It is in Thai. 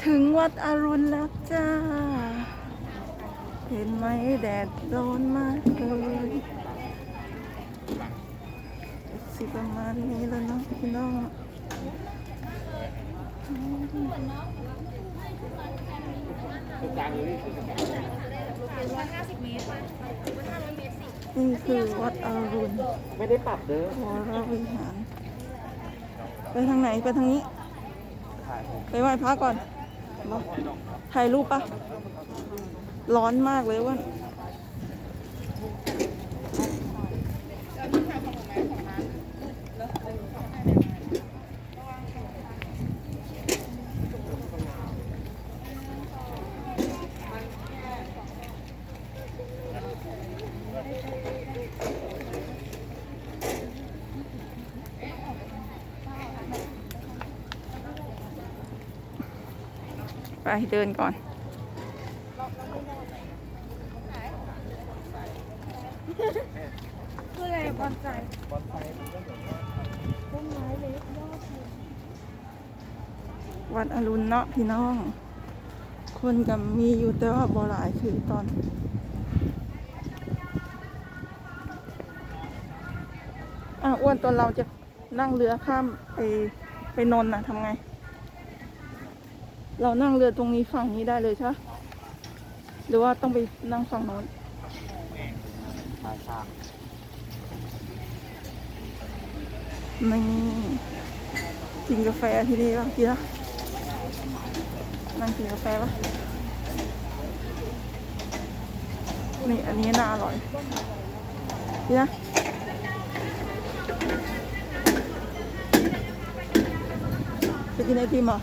ถึงวัดอรุณแล้วจ้าเห็นไหมแดดร้อนมากเลยสิประมาณนี้แล้วเนาะพี่น้องนี่คือวัดอรุณไม่ได้ปรับเด้อวรวิหารไปทางไหนไปทางนี้ไปไหว้พระก่อนถ่ายรูปปะร้อนมากเลยว่ะไปเดินก่อนคืออะไรบอนไซต้นไม้เล็กยอดวัดอรุณเนาะพี่น้องคนกับมีอยู่แต่ว่าบ่หลายคือตอนอ้วนตอนเราจะนั่งเรือข้ามไปนนท์นะทำไงเรานั่งเรือตรงนี้ฝั่งนี้ได้เลยใช่ไหมหรือว่าต้องไปนั่งฝั่งโน้นนี่กินกาแฟที่นี่ป่ะกินนะนั่งกินกาแฟป่ะนี่อันนี้น่าอร่อยกินนะไปกินไอติมเหรอ